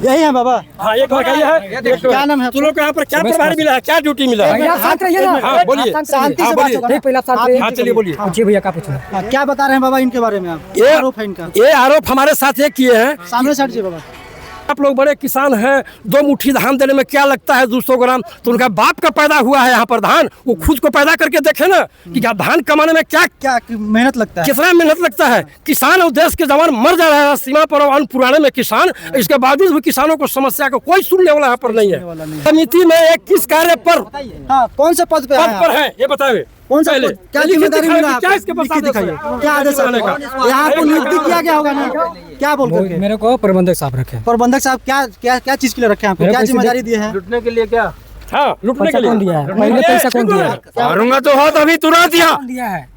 यही है बाबा। हाँ, एक लड़का ये है। क्या नाम है? तुम लोग को यहाँ पर क्या प्रभारी मिला है, क्या ड्यूटी मिला है? हाँ, बोलिए। शांति से बात होगा ना। हाँ, चलिए बोलिए। जी भैया, क्या पूछना? हाँ, क्या बता रहे हैं बाबा इनके बारे में आप? ये आरोप है इनका। ये आरोप हमारे साथ ये किए हैं। सामने से हटिए बाबा। आप लोग बड़े किसान हैं, 2 मुट्ठी धान देने में क्या लगता है 200 ग्राम? तो उनका बाप का पैदा हुआ है यहाँ पर धान, वो खुद को पैदा करके देखे ना कि क्या धान कमाने में क्या क्या मेहनत लगता है, कितना मेहनत लगता है। किसान और देश के जवान मर जा रहा है सीमा पर, अन्न पुराने में किसान, इसके बावजूद भी किसानों को समस्या को कोई सुनने वाला यहाँ पर नहीं है। समिति में एक किस कार्य पर हाँ, कौन से पद पे है ये बताए? कौन सा पहले पद? क्या जिम्मेदारी मिला आपको? क्या इसके पास आदेश है? क्या आदेश है? यहाँ पर नियुक्ति किया गया होगा ना, क्या बोल करके? मेरे को प्रबंधक साहब रखे। प्रबंधक साहब क्या क्या क्या चीज के लिए रखे हैं आपको? क्या जिम्मेदारी दिए हैं? लुटने के लिए क्या? हाँ, लुटने के लिए कौन दिया है? पहले पैसा कौन दिया है? मारूंगा तो हाथ अभी तुरंत दिया है।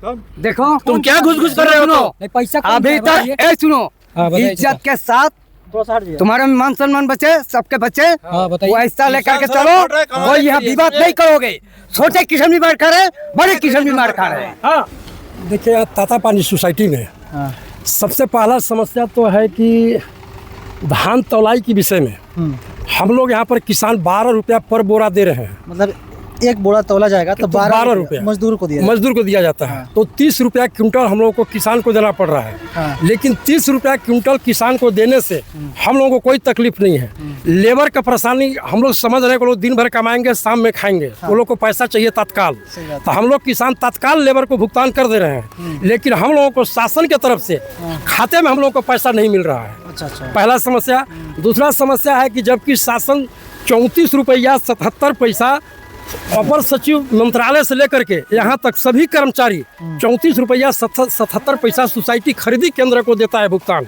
देखो तुम क्या घुस कर रहे हो? तो पैसा अभी तक सुनो, इज्जत के साथ तुम्हारे मान सम्मान बचे, सबके बचे, वो ऐसा लेकर के चलो। कोई यहाँ विवाद नहीं करोगे। छोटे किसान भी मार खा रहे, बड़े किसान भी मार खा रहे। हाँ, देखिए ताता पानी सोसाइटी में सबसे पहला समस्या तो है कि धान तौलाई के विषय में हम लोग यहाँ पर किसान 12 रुपया पर बोरा दे रहे हैं। मतलब एक बोरा तौला जाएगा तो 12 रुपया मजदूर को दिया जाता है। तो 30 रुपया क्विंटल हम लोग को किसान को देना पड़ रहा है। लेकिन 30 रुपया क्विंटल किसान को देने से हम लोगों को कोई तकलीफ नहीं है। लेबर का परेशानी हम लोग समझ रहे हैं, वो लोग दिन भर कमाएंगे, शाम में खाएंगे, वो लोग को पैसा चाहिए तत्काल। तो हम लोग किसान तत्काल लेबर को भुगतान कर दे रहे हैं, लेकिन हम लोगों को शासन की तरफ से खाते में हम लोग को पैसा नहीं मिल रहा है। पहला समस्या। दूसरा समस्या है कि जबकि शासन 34 रुपया 77 पैसा अपर सचिव मंत्रालय से लेकर के यहाँ तक सभी कर्मचारी 34 रुपया 77 पैसा सोसाइटी खरीदी केंद्र को देता है भुगतान,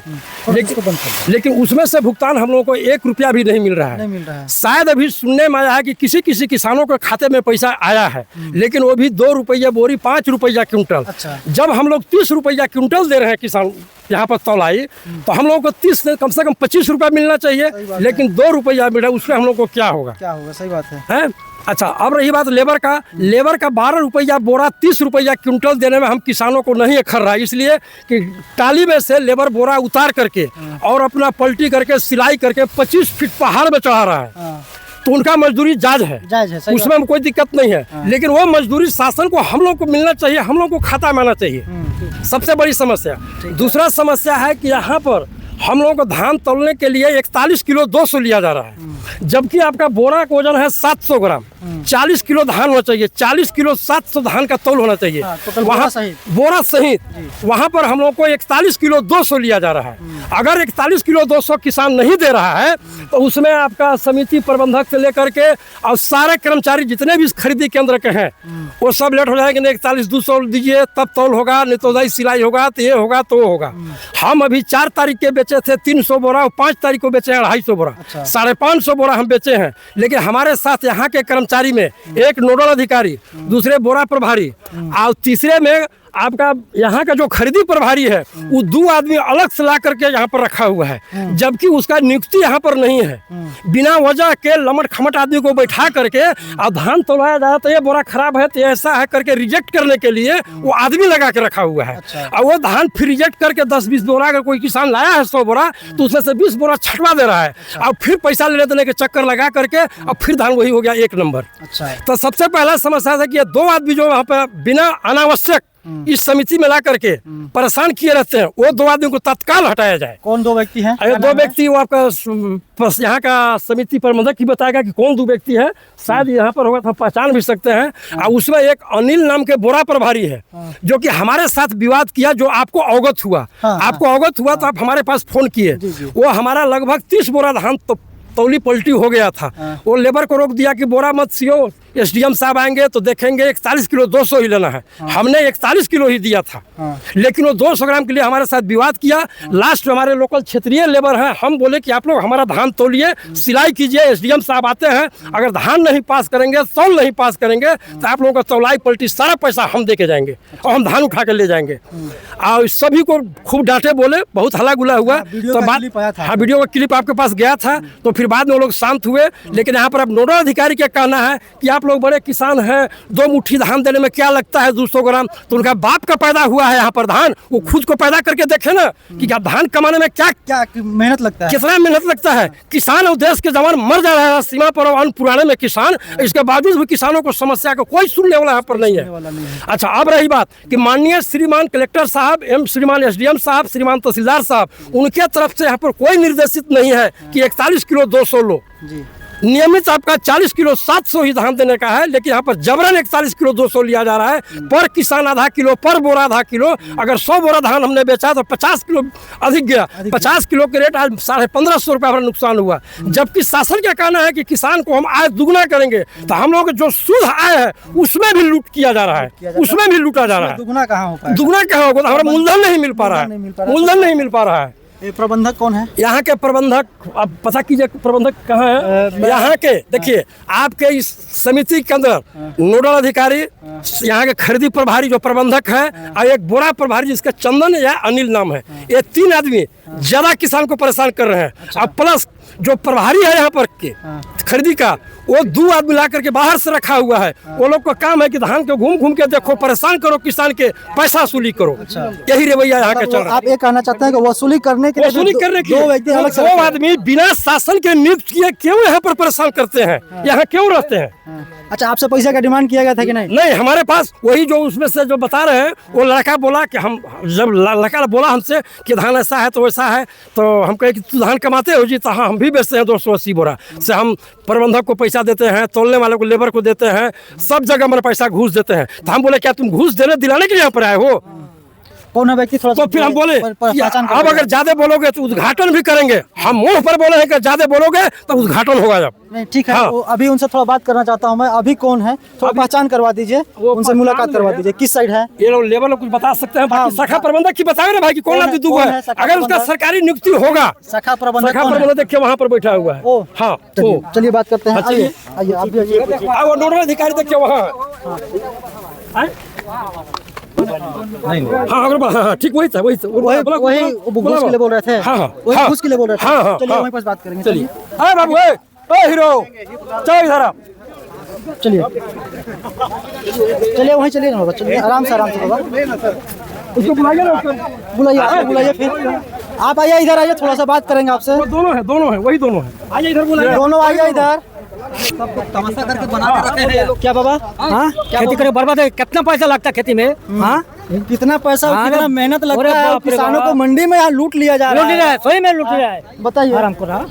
लेकिन उसमें से भुगतान हम लोगों को 1 रुपया भी नहीं मिल रहा है। शायद अभी सुनने में आया है कि किसी किसानों के खाते में पैसा आया है, लेकिन वो भी 2 रुपया बोरी 5 रुपया क्विंटल। जब हम लोग 30 रुपया क्विंटल दे रहे हैं किसान यहाँ पर तौलाई, तो हम लोगों को 30 से कम 25 रुपया मिलना चाहिए, लेकिन 2 रुपया मिल रहा है। उसमें हम लोग को क्या होगा? सही बात है। अच्छा, अब रही बात लेबर का 12 रुपया बोरा 30 रुपया क्विंटल देने में हम किसानों को नहीं अखर रहा है, इसलिए कि टाली में से लेबर बोरा उतार करके और अपना पलटी करके सिलाई करके 25 फीट पहाड़ में चढ़ा रहा है। तो उनका मजदूरी जायज है, उसमें हम कोई दिक्कत नहीं है। लेकिन वो मजदूरी शासन को हम लोग को मिलना चाहिए, हम लोग को खाता में आना चाहिए। सबसे बड़ी समस्या। दूसरा समस्या है कि यहाँ पर हम लोगों को धान तौलने के लिए 41 किलो 200 लिया जा रहा है, जबकि आपका बोरा का वजन है 700 ग्राम। 40 किलो धान होना चाहिए, 40 किलो 700 धान का तौल होना चाहिए। वहाँ बोरा सहित वहाँ पर हम लोग को 41 किलो 200 लिया जा रहा है। अगर 41 किलो 200 किसान नहीं दे रहा है, तो उसमें आपका समिति प्रबंधक से लेकर के और सारे कर्मचारी जितने भी खरीदी केंद्र के हैं, वो सब लेट हो जाएंगे। 41-200 दीजिए तब तौल होगा, नहीं तो सिलाई होगा, तो ये होगा तो होगा। हम अभी 4 तारीख के बेचे थे 300 बोरा, और 5 तारीख को बेचे हैं 250 बोरा। 550 बोरा हम बेचे हैं। लेकिन हमारे साथ यहाँ के कर्मचारी में एक नोडल अधिकारी, दूसरे बोरा प्रभारी और तीसरे में आपका यहाँ का जो खरीदी प्रभारी है, वो 2 आदमी अलग से ला करके यहाँ पर रखा हुआ है, जबकि उसका नियुक्ति यहाँ पर नहीं है। बिना वजह के लमट खमट आदमी को बैठा करके और धान तोलाया जाए तो ये बोरा खराब है, तो ऐसा है करके रिजेक्ट करने के लिए वो आदमी लगा के रखा हुआ है। और वो धान फिर रिजेक्ट करके 10-20 बोरा अगर कोई किसान लाया है 100 बोरा, तो उसमें से 20 बोरा छटवा दे रहा है और फिर पैसा लेने देने के चक्कर लगा करके और फिर धान वही हो गया 1 नंबर। तो सबसे पहला समस्या था कि ये 2 आदमी जो वहाँ पर बिना अनावश्यक इस समिति में ला करके परेशान किए रहते हैं, वो 2 आदमी को तत्काल हटाया जाए। कौन 2 व्यक्ति हैं? 2 व्यक्ति वो आपका यहाँ का समिति प्रबंधक ही बताएगा कि कौन 2 व्यक्ति है। शायद यहाँ पर होगा तो पहचान भी सकते हैं। और उसमें एक अनिल नाम के बोरा प्रभारी है, जो कि हमारे साथ विवाद किया, जो आपको अवगत हुआ। आपको अवगत हुआ तो आप हमारे पास फोन किए। वो हमारा लगभग 30 बोरा धान तौली पलटी हो गया था। वो लेबर को रोक दिया कि बोरा मत सियो, एसडीएम साहब आएंगे तो देखेंगे 41 किलो 200 ही लेना है। हमने 41 किलो ही दिया था, लेकिन वो 200 ग्राम के लिए हमारे साथ विवाद किया। लास्ट में हमारे लोकल क्षेत्रीय लेबर हैं, हम बोले कि आप लोग हमारा धान तौलिए, सिलाई कीजिए। एसडीएम साहब आते हैं, अगर धान नहीं पास करेंगे, तौल नहीं पास करेंगे, तो आप लोगों का तौलाई पलटी सारा पैसा हम दे के जाएंगे और हम धान उठा के ले जाएंगे। और सभी को खूब डांटे, बोले, बहुत हल्ला गुला हुआ। तो बात, हाँ, वीडियो का क्लिप आपके पास गया था। तो फिर बाद में वो लोग शांत हुए। लेकिन यहाँ पर अब नोडल अधिकारी का कहना है कि आप लोग बड़े किसान हैं, 2 मुट्ठी धान देने में क्या लगता है 200 ग्राम, तो उनका बाप का पैदा हुआ है यहाँ पर धान, वो खुद को पैदा करके देखे ना कि क्या धान कमाने में क्या क्या मेहनत लगता है, कितना मेहनत लगता है। किसान और देश के जवान मर जा रहा है सीमा पर और पुराने में किसान, इसके बावजूद भी किसानों को समस्या को कोई सुनने वाला यहाँ पर नहीं है। अच्छा, अब रही बात कि माननीय श्रीमान कलेक्टर साहब एवं श्रीमान SDM साहब, श्रीमान तहसीलदार साहब, उनके तरफ से यहाँ पर कोई निर्देशित नहीं है कि 41 किलो 200 लो। नियमित आपका 40 किलो 700 ही धान देने का है, लेकिन यहाँ पर जबरन 41 किलो 200 लिया जा रहा है। पर किसान आधा किलो, पर बोरा आधा किलो। अगर 100 बोरा धान हमने बेचा तो 50 किलो अधिक गया। 50 किलो के रेट आज 1550 रुपये हमारा नुकसान हुआ। जबकि शासन का कहना है कि किसान को हम आय दुगना करेंगे, तो हम लोग जो शुद्ध आय है उसमें भी लूट किया जा रहा है, उसमें भी लूटा जा रहा है। दुगना कहाँ होगा, दुगना कहाँ होगा, हमारा मूलधन नहीं मिल पा रहा है, मूलधन नहीं मिल पा रहा है। ये प्रबंधक कौन है? यहाँ के प्रबंधक, आप पता कीजिए प्रबंधक कहाँ है। यहाँ के देखिए, आपके इस समिति के अंदर नोडल अधिकारी, यहाँ के खरीदी प्रभारी जो प्रबंधक है, और एक बोरा प्रभारी जिसका चंदन या अनिल नाम है, ये 3 आदमी ज्यादा किसान को परेशान कर रहे हैं। अब प्लस जो प्रभारी है यहाँ पर के खरीदी का, वो 2 आदमी ला करके बाहर से रखा हुआ है। वो लोग का काम है कि धान को घूम घूम के देखो, परेशान करो किसान के, पैसा वसूली करो। यही रवैया यहाँ का चल रहा है। आप ये कहना चाहते हैं कि वसूली करने के लिए दो व्यक्ति अलग से 2 आदमी बिना शासन के नियुक्त किए क्यों यहाँ पर परेशान करते हैं, यहाँ क्यों रहते हैं? अच्छा, आपसे पैसा का डिमांड किया गया था कि नहीं? नहीं, हमारे पास वही जो उसमें से जो बता रहे हैं, वो लड़का बोला कि हम, जब लड़का बोला हमसे कि धान ऐसा है तो वैसा है, तो हम कहे कि तू धान कमाते हो जी? तो हाँ, हम भी बेचते हैं 280 बोरा से। हम प्रबंधक को पैसा देते हैं, तोलने वाले को, लेबर को देते हैं, सब जगह हमारे पैसा घूस देते हैं। तो हम बोले क्या तुम घूस दिलाने के लिए यहाँ पर आए हो? कौन है व्यक्ति? थोड़ा तो फिर हम बोले कि अब अगर ज्यादा बोलोगे तो उद्घाटन भी करेंगे। हम मुंह पर बोले हैं कि ज्यादा बोलोगे तो उद्घाटन होगा। जब नहीं, ठीक है। हाँ। अभी उनसे थोड़ा बात करना चाहता हूँ मैं। अभी कौन है, थोड़ा पहचान करवा दीजिए, उनसे मुलाकात करवा दीजिए। किस साइड है ये लोग? लेबर लोग कुछ बता सकते हैं? बाकी शाखा प्रबंधक की बताओ ना भाई कि कौन आदमी दूगो है। अगर उसका सरकारी नियुक्ति होगा, शाखा प्रबंधक देखिए वहाँ पर बैठा हुआ है। हाँ, चलिए बात करते हैं। आइए आइए, आप भी आइए। वो नोडल अधिकारी देखिए वहाँ। हाँ, ठीक वही था, वही घूस के लिए बोल रहे थे। वही घूस के लिए बोल रहे थे। चलिए वहीं पर बात करेंगे। चलिए बाबू, हीरो चलो इधर आप। चलिए वहीं चलिए ना बाबा, चलिए आराम से बाबा। उसको बुलाइए ना, बुलाइए फिर आप आइए, इधर आइए, थोड़ा सा बात करेंगे आपसे। दोनों है, वही दोनों है। आइए इधर, बुलाइए। दोनों आइए इधर। तमाशा करके बना के रखे हैं। क्या बाबा? हाँ, खेती करे बर्बाद है। कितना पैसा लगता है खेती में? हाँ, कितना पैसा और कितना मेहनत लगता है, और किसानों को मंडी में यहाँ लूट लिया जा रहा है। सही में लूट रहा है। बताइए आराम को रहा।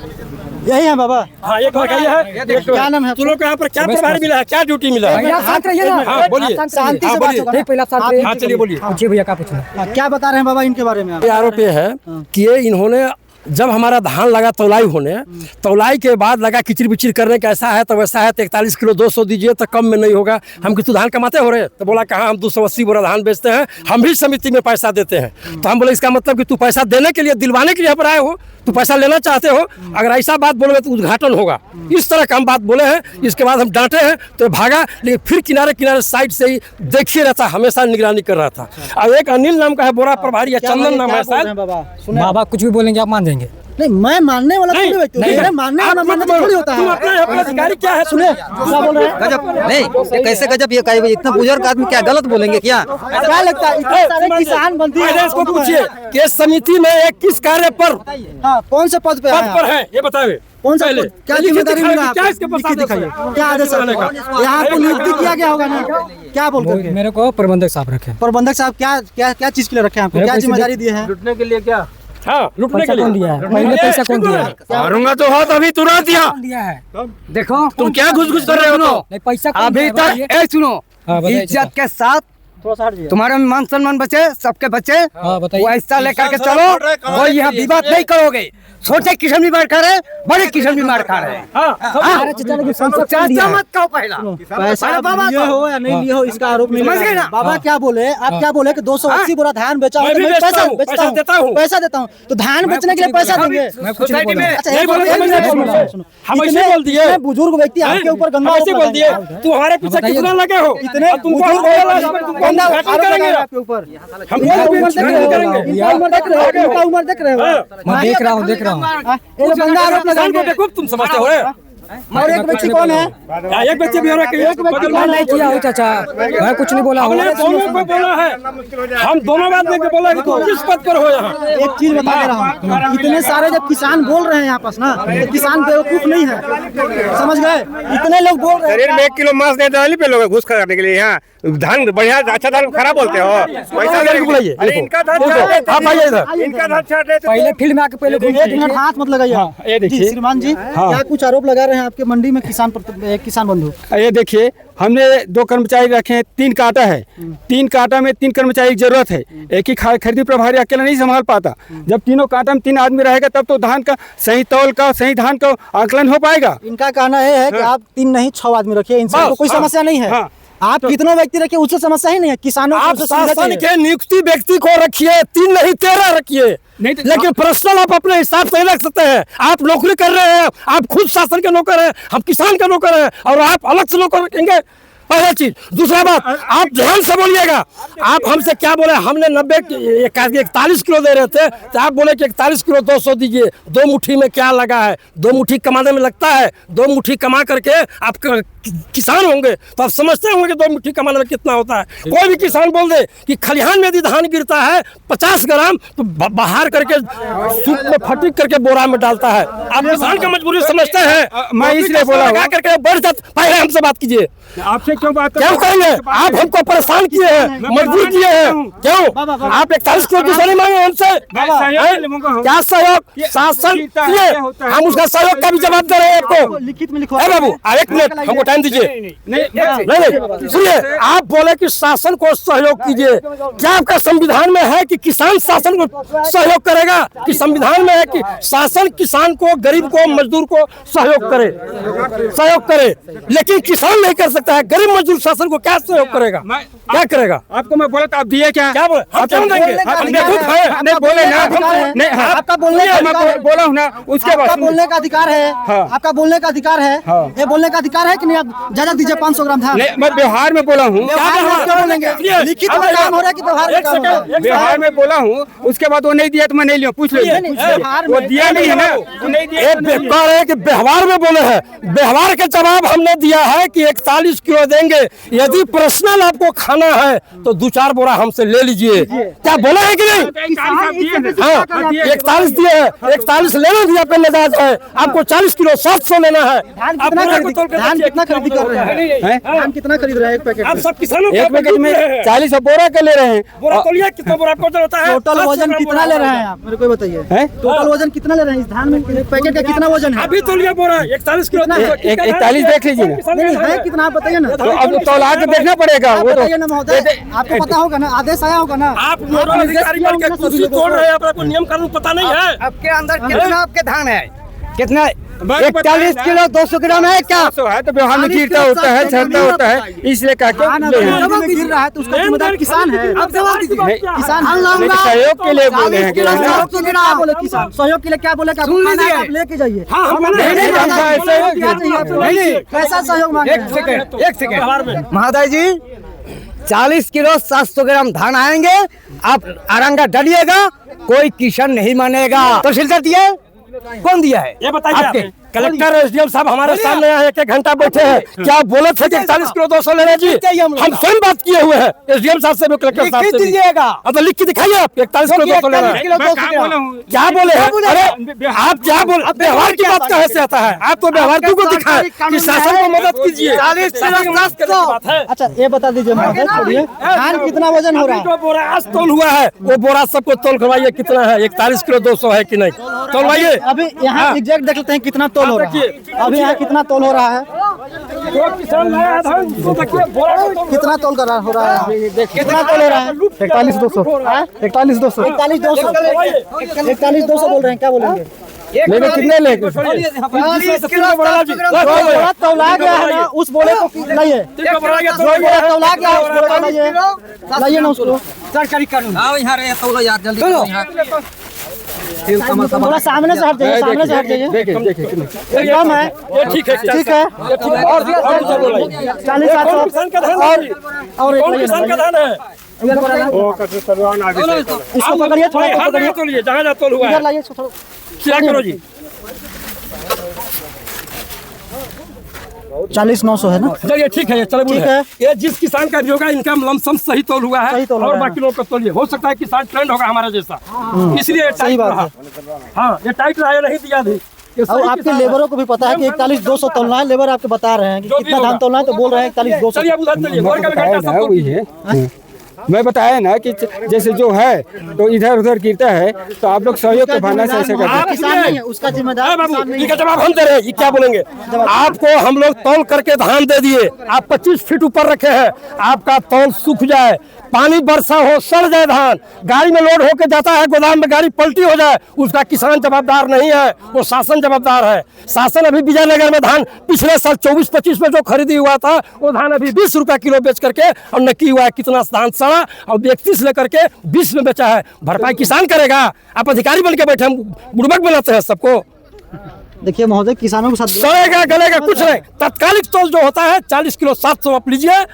यही है बाबा। हाँ, एक है। क्या नाम है? तुम लोग को यहाँ पर क्या प्रभार मिला है, क्या ड्यूटी मिला है? हाँ, बोलिए। शांति से बात होगा। पहला हाँ, चलिए बोलिए। पूछिए भैया, क्या पूछना? क्या बता रहे हैं बाबा इनके बारे में आप? आरोप ये है कि ये इन्होंने जब हमारा धान लगा तौलाई होने, तौलाई के बाद लगा किचिर बिचिर करने का, ऐसा है तो वैसा है, तो 41 किलो 200 दीजिए तो कम में नहीं होगा। हम कि तू धान कमाते हो रहे? तो बोला कहाँ, हम 280 बोरा धान बेचते हैं, हम भी समिति में पैसा देते हैं। तो हम बोले इसका मतलब कि तू पैसा देने के लिए, दिलवाने के लिए यहाँ पर आए हो, तू पैसा लेना चाहते हो? अगर ऐसा बात बोलोगे तो उद्घाटन होगा। इस तरह का हम बात बोले हैं। इसके बाद हम डांटे हैं तो भागा, लेकिन फिर किनारे साइड से ही देखिए रहता, हमेशा निगरानी कर रहा था। अब एक अनिल नाम का है बोरा प्रभारी, या चंदन नाम है शायद। बाबा कुछ भी बोलेंगे आप मान जाएंगे? नहीं, मैं मानने वाला थोड़ी व्यक्ति हूँ। मानने वाला मानने थोड़ी होता है। अपना अधिकारी क्या है? सुने क्या बोल रहे हैं? गजब नहीं, कैसे गजब? ये कहीं इतना बुजुर्ग आदमी क्या गलत बोलेंगे क्या? क्या लगता है इतने सारे किसान बंदी हैं? इसको पूछिए कि समिति में एक किस कार्य पर, हाँ, कौन से पद पे है ये बताइए। कौन सा पद? क्या जिम्मेदारी मिला? क्या इसके पास क्या आदेश है? यहाँ पे नियुक्ति किया गया होगा ना? क्या बोल करके? मेरे को प्रबंधक साहब रखे। प्रबंधक साहब क्या चीज के लिए रखे हैं आपको? क्या जिम्मेदारी दिए हैं? लूटने के लिए क्या? हाँ, लूटने के लिए। कौन दिया है? पहले पैसा कौन दिया है? मारूंगा तो हाथ अभी तुरंत दिया है। देखो तुम क्या घुस कर रहे हो? नहीं, पैसा अभी तक सुनो, इज्जत के साथ तुम्हारा मान सम्मान बचे, सबके बचे, वो ऐसा लेकर के चलो, कोई यहाँ विवाद नहीं करोगे। छोटे किसान भी मार खा रहे, बड़े किसान भी मार खा रहे हैं। मत कहो पहला पैसा लिए हो या नहीं लिए हो, इसका आरोप नहीं समझ गए ना? बाबा क्या बोले? आप क्या बोले कि 280 बोरा धान बेचा मैं भी बेचता हूँ, पैसा देता हूँ। तो धान बेचने के लिए पैसा देंगे? सोसाइटी में हम ऐसे बोल दिए, बुजुर्ग व्यक्ति आपके ऊपर गंदा ऐसे बोल दिए, तू हमारे पीछे कितना लगे हो? इतने तुमको गंदा आरोप लगाएंगे आपके ऊपर। हम उम्र देख रहे हो? मैं देख रहा हूँ ये गंदा आरोप लगाएंगे। तुम समझते हो? और एक व्यक्ति कौन है? एक व्यक्ति भी हो रहा है, एक व्यक्ति नहीं किया हो चाचा, मैं कुछ नहीं बोला हूँ। हमने दोनों को बोला है, हम दोनों बात नहीं बोला कि तुम किस पद पर हो यहाँ। एक चीज बता दे रहा हूँ, इतने सारे जब किसान बोल रहे हैं आपस ना, तो किसान बेवकूफ नहीं है, समझ गए? इतने लोग बोल रहे शरीर में 1 किलो मांस दे डाली पे लोग घुस करने के लिए यहाँ धान बढ़िया अच्छा धान खराब बोलते हो। पैसा देने को बुलाइए। अरे इनका धान आप आइए इधर, इनका धान छाट रहे थे। पहले फील्ड में आके पहले हैं। एक मिनट हाथ मत लगाइए। ये देखिए। जी, श्रीमान जी, क्या कुछ आरोप लगा रहे हैं आपके मंडी में किसान बंधु? ये देखिए, हमने 2 कर्मचारी रखे हैं, 3 कांटा है, 3 कांटा में 3 कर्मचारी की जरूरत है। एक ही खरीदी प्रभारी अकेला नहीं संभाल पाता। जब तीनों कांटा में 3 आदमी रहेगा तब तो धान का सही तौल का, सही धान का आकलन हो पाएगा। इनका कहना यह है कि आप 3 नहीं 6 आदमी रखिए, इनसे तो कोई समस्या नहीं है। आप कितनों व्यक्ति रखिए, उससे समस्या ही नहीं है। किसानों आप शासन के नियुक्ति व्यक्ति को रखिए, 3 नहीं 13 रखिए, लेकिन पर्सनल आप अपने हिसाब से रख सकते हैं। आप नौकरी कर रहे हैं, आप खुद शासन के नौकर हैं, हम किसान के नौकर हैं, और आप अलग से नौकर रखेंगे, पहला चीज। दूसरा बात, आप ध्यान से बोलिएगा। आप हमसे क्या बोले? हमने 41 किलो दे रहे थे, तो आप बोले कि 41 किलो 200 दीजिए। 2 मुट्ठी में क्या लगा है? 2 मुट्ठी कमाने में लगता है। 2 मुट्ठी कमा करके आप किसान होंगे तो आप समझते होंगे कि 2 मुट्ठी कमाने में कितना होता है। कोई भी किसान बोल दे कि खलिहान में यदि धान गिरता है 50 ग्राम, तो बाहर करके सूप में फटिक करके बोरा में डालता है। आप किसान का मजबूरी समझते हैं। मैं इसलिए बोला लगा करके बढ़ जाता। पहले हमसे बात कीजिए। आपसे क्यों बात क्यों करेंगे? आप हमको परेशान किए हैं, मजबूर किए हैं। क्यों? आप 41 किलो दूसरा नहीं मांगे हमसे? क्या सहयोग? शासन किए, हम उसका सहयोग का भी जवाब दे रहे हैं आपको। लिखित में लिखो। बाबू, एक मिनट हमको टाइम दीजिए। नहीं, सुनिए, आप बोले कि शासन को सहयोग कीजिए। क्या आपका संविधान में है कि किसान शासन को सहयोग करेगा? कि संविधान में है कि शासन किसान को, गरीब को, मजदूर को सहयोग करे, लेकिन किसान नहीं कर सकता है। गरीब मजदूर शासन को क्या सहयोग करेगा? क्या करेगा? आपको मैं बोला तो आप दिए क्या? क्या बोले? आप क्यों देंगे? नहीं बोले ना, नहीं आपका बोलने का मैं बोला हूँ ना, उसके बाद आपका बोलने का अधिकार है। आपका बोलने का अधिकार है। ये बोलने का अधिकार है कि नहीं? आप ज्यादा दीजिए 500 ग्राम धान। नहीं, मैं व्यवहार में बोला हूँ। क्या बोलेंगे? लिखित में काम हो रहा है कि व्यवहार में काम हो रहा है? व्यवहार में बोला हूँ, उसके बाद वो नहीं दिया तो मैं नहीं लिया। पूछ लो, वो दिया नहीं है ना, वो नहीं दिया। बेकार है कि व्यवहार में बोले हैं। व्यवहार के जवाब हमने दिया है कि 41 किलो देंगे। यदि पर्सनल आपको खाना है तो 2-4 बोरा हमसे ले लीजिए। क्या बोला है कि नहीं? हाँ, 41 दिए हैं, 41 लेना दिया पे नजायज है। आपको 40 किलो 700 लेना है। धान कितना खरीदी कर रहे हैं? धान कितना खरीद रहे हैं एक पैकेट? आप सब किसानों एक पैकेट में 40 बोरा का ले रहे हैं। बोरा तोलिए, कितना बोरा आपको होता है? टोटल वजन कितना ले रहे हैं आप? मेरे को बताइए। टोटल वजन कितना ले रहे हैं इस धान में? पैकेट का कितना वजन है? अभी तोलिए बोरा 41 किलो। 41 देख लीजिए ना। नहीं है कितना आप बताइए ना। तो अब तौला के देखना पड़ेगा। वो तो बताइए ना महोदय, आपको पता होगा ना, आदेश आया होगा ना। आप नोडल अधिकारी बनके कुर्सी तोड़ रहे हैं, आपको नियम कानून पता नहीं है। आपके अंदर कितना आपके धान है? कितना? 41 किलो 200 ग्राम है क्या? है तो व्यवहार में गिरता होता है, झरता होता है, इसलिए कहा धान अगर जमीन में गिर रहा है तो उसका जिम्मेदार किसान है। किसान सहयोग के लिए बोले हैं। सहयोग के लिए क्या बोले किसान? सहयोग के लिए क्या बोले? आप लेके जाइए। कैसा सहयोग मांगे? एक सेकंड महोदय जी, 40 किलो 700 ग्राम धान आएंगे, आप आरंगा डलिएगा, कोई किसान नहीं मानेगा। तो सिलकर दिया कौन दिया है? ये बताइए आपके कलेक्टर एसडीएम साहब हमारे सामने यहाँ 1 घंटा बैठे हैं। क्या बोले थे कि 41 किलो 200 लेना जी? हम स्वयं बात किए हुए हैं एसडीएम साहब से, कलेक्टर साहब से। दीजिएगा तो लिख के दिखाइए आप 41 किलो 200 लेना है। क्या बोले हैं? अरे आप क्या बोल? व्यवहार की बात कहाँ से आता है? आप तो व्यवहार को दिखाए कि शासन को मदद कीजिए। अच्छा ये बता दीजिए महोदय, छोड़िए, धान कितना वजन हो रहा है? जो बोरा आज तोल हुआ है वो बोरा सबको तोल करवाइए, कितना है? 41 किलो 200 है कि नहीं? तोलवाइए। अभी यहाँ एग्जैक्ट देख लेते हैं कितना तोल हो रहा है। अभी यहाँ कितना तोल हो रहा है? किसान लाया धान तो देखिए बोरा कितना तोल कर हो रहा है? कितना तोल हो रहा है? 41,200 41,200 41,200 41,200 बोल रहे हैं। क्या बोलेंगे? लेने कितने लेंगे? तौला गया है ना, उस बोले को लाइए। तौला गया उस बोले को लाइए, लाइए ना उसको। सरकारी कानून थोड़ा सामने से हट जाइए, सामने से हट जाइए। कम है, ठीक है, ठीक है। और 40 और किसान का धान है। इसको पकड़िए, थोड़ा हाथ पकड़िए, लगा तोलिए, जहाँ जहाँ तोल हुआ इधर है लाइए। क्या करो जी। 40,900 है ना। चलिए ठीक है, ये चलो ठीक है। ये जिस किसान का भी होगा इनका लमसम सही तोल हुआ है सही तोल और हुआ है। बाकी लोग का तोलिए, हो सकता है किसान ट्रेंड होगा हमारा जैसा, इसलिए ये सही टाइट बात रहा। है। हाँ, ये टाइट रहा, ये नहीं दिया थी। ये अब सही आपके किसान लेबरों को भी पता है कि 41,200 तोलना है, लेबर आपके बता रहे हैं कि जो भी कितना होगा। धान तोलना है, तो बोल रहे हैं 41,200। चलिए अब उधर चलिए, और का भी बताया घंटा ना सब वही है। मैं बताया ना कि जैसे जो है तो इधर उधर गिरता है तो आप लोग सहयोग के भावना से ऐसे करते हैं। आप किसान नहीं है, उसका जिम्मेदार बाबू, किसान नहीं इनका है। जवाब हम दे रहे हैं, ये क्या बोलेंगे? आपको हम लोग तौल करके धान दे दिए, आप 25 फीट ऊपर रखे हैं, आपका तौल सूख जाए, पानी वर्षा हो, सड़ जाए धान, गाड़ी में लोड होके जाता है, गोदाम में गाड़ी पलटी हो जाए, उसका किसान जवाबदार नहीं है, वो शासन जवाबदार है। शासन अभी विजयनगर में धान पिछले साल 24-25 में जो खरीदी हुआ था, वो धान अभी 20 रुपया किलो बेच करके और नकी हुआ है, कितना धान सड़ा और 31 लेकर के 20 में बेचा है। भरपाई किसान करेगा? आप अधिकारी बन के बैठे, हम बुड़बक बनाते हैं सबको। देखिए महोदय, किसानों के साथ सड़ेगा गलेगा कुछ नहीं, तत्कालिक तौल जो होता है 40 किलो 700 आप लीजिए,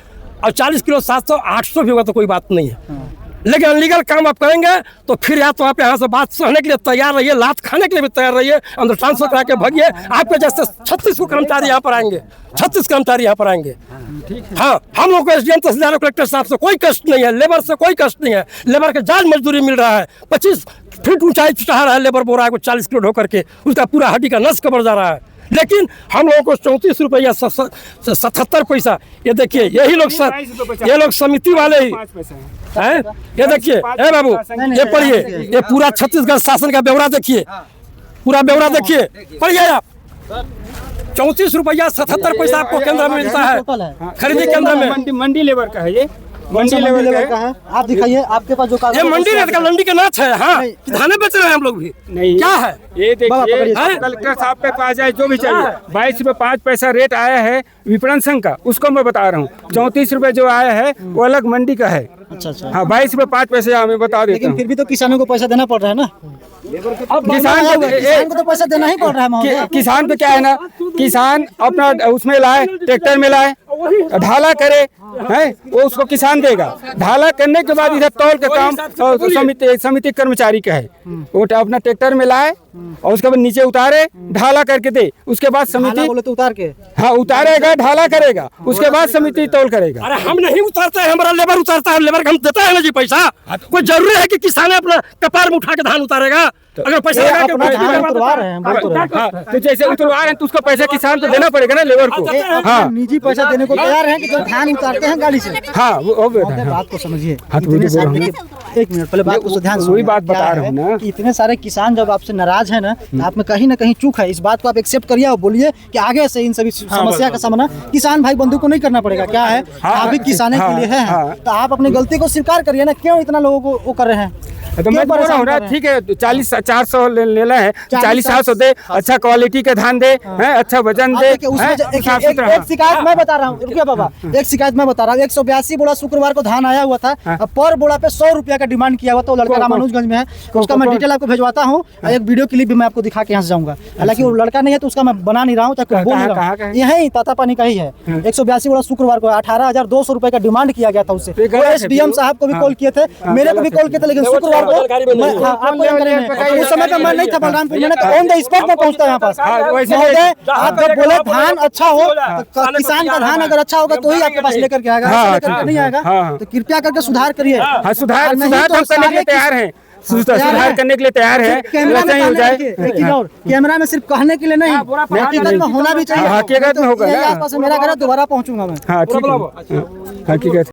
और 40 किलो 700 800 भी होगा तो कोई बात नहीं है। लेकिन अनलीगल काम आप करेंगे तो फिर या तो आप यहाँ से बात सहने के लिए तैयार रहिए, लात खाने के लिए भी तैयार रहिए, अंदर ट्रांसफर करा के भागिए। आपके जैसे 36 कर्मचारी यहाँ पर आएंगे, 36 कर्मचारी यहाँ पर आएंगे। हाँ, हम लोग को एसडीएम तहसीलदार कलेक्टर साहब से कोई कष्ट नहीं है, लेबर से कोई कष्ट नहीं है। लेबर के जायज मजदूरी मिल रहा है, 25 फीट ऊंचाई चढ़ा रहा है लेबर बोरा को 40 किलो ढो करके, उसका पूरा हड्डी का नस कबर जा रहा है। लेकिन हम लोगों को 34 रुपया 77 पैसा, ये देखिए यही लोग ये लोग समिति वाले ही हैं। ये देखिए, ए बाबू ये पढ़िए, ये पूरा छत्तीसगढ़ शासन का ब्यौरा देखिए, पूरा ब्यौरा देखिए, पढ़िए आप। 34 रुपया 77 पैसा आपको केंद्र में मिलता है, खरीदी केंद्र में। मंडी लेबर का है ये, मंडी लेवल लेबर का है। आप दिखाइए आपके पास जो ये मंडी रेट का लंडी का नाच है। हाँ, धाने बेच रहे हैं हम लोग भी। नहीं क्या है ये देखिए, हाँ? कलेक्टर साहब पे पास जाए जो भी चाहिए, 22 रुपये 5 पैसा रेट आया है विपणन संघ का, उसको मैं बता रहा हूँ। 34 रुपये जो आया है वो अलग मंडी का है। अच्छा। हाँ, 22 रुपये 5 पैसे हमें बता देता लेकिन हूँ। फिर भी तो किसानों को पैसा देना पड़ रहा है ना। किसान किसान को तो पैसा देना ही पड़ रहा है महोदय। किसान पे क्या है ना, किसान अपना उसमें लाए, ट्रैक्टर में लाए, ढाला करे है, वो उसको किसान देगा। ढाला करने के बाद इधर तौल का काम समिति कर्मचारी का है। वो अपना ट्रैक्टर में लाए और उसके बाद नीचे उतारे, ढाला करके दे, उसके बाद समिति बोले तो उतार के, हाँ उतारेगा, ढाला करेगा, उसके बाद समिति तौल करेगा। अरे हम नहीं उतारते हैं, हमारा लेबर उतारता है, लेबर का हम देता है ना जी पैसा। कोई जरूरी है कि किसान अपना कपार में उठा के धान उतारेगा? अगर पैसा लगा के अपना धान उतरवा रहे हैं, हम बोल रहे हैं। हाँ, तो जैसे उतरवा रहे हैं तो उसका पैसा किसान को देना पड़ेगा ना लेबर को। ये अपना निजी पैसा देने को तैयार है कि जो धान उतारते हैं गाड़ी से। हाँ वो महोदय, बात को समझिए। हाँ, तो इतने वही बोल रहा सारे, एक मिनट पहले बात को ध्यान से वही सुनिए। बात बता क्या रहा हूँ है ना। कि इतने सारे किसान जब आपसे नाराज है ना, तो आप में कहीं ना कहीं चूक है। इस बात को आप एक्सेप्ट करिए और बोलिए कि आगे से इन सभी समस्या का सामना किसान भाई बंधु को नहीं करना पड़ेगा। क्या है, आप भी किसाने के लिए है, तो आप अपनी गलती को स्वीकार करिए ना। क्यों इतना लोगों को वो कर रहे हैं? तो मैं बोल रहा हूँ ना, ठीक है 40-400 लेना है, 40-400 दे, अच्छा क्वालिटी का धान दे, हैं, अच्छा वजन दे, देखिए, उसमें एक शिकायत मैं बता रहा हूँ, रुकिए बाबा, एक शिकायत मैं बता रहा हूँ। 182 बोरा शुक्रवार को धान आया हुआ था, पर बोरा पे 100 रुपया का डिमांड किया हुआ था। वो लड़का रामानुजगंज में है, उसका मैं डिटेल आपको भेजवाता हूँ। एक वीडियो क्लिप भी मैं आपको दिखा के यहाँ से जाऊंगा। हालांकि वो लड़का नहीं है तो उसका मैं बना नहीं रहा हूँ, चाहे बोल नहीं रहा हूँ। यही तातापानी का ही है। 182 बोरा शुक्रवार को 18,200 रुपए का डिमांड किया गया था उससे। एसडीएम साहब को भी कॉल किए थे, मेरे को भी कॉल किए थे, लेकिन शुक्रवार को उस समय पे मैं नहीं था बलरामपुर में, तो ऑन द स्पॉट में पहुंचता यहाँ पास। महोदय, आप जब बोले धान अच्छा हो, तो किसान का धान अगर अच्छा होगा तो ही आपके पास लेकर के आएगा, ऐसे लेकर के नहीं आएगा। तो कृपया करके सुधार करिए। सुधार हम करने के लिए तैयार हैं, सुधार करने के लिए तैयार है। कैमरा में सिर्फ कहने के लिए नहीं, हकीकत में होना भी चाहिए। हकीकत में होगा। आसपास मेरा घर है, दोबारा पहुंचूंगा मैं। हाँ ठीक है, हकीकत।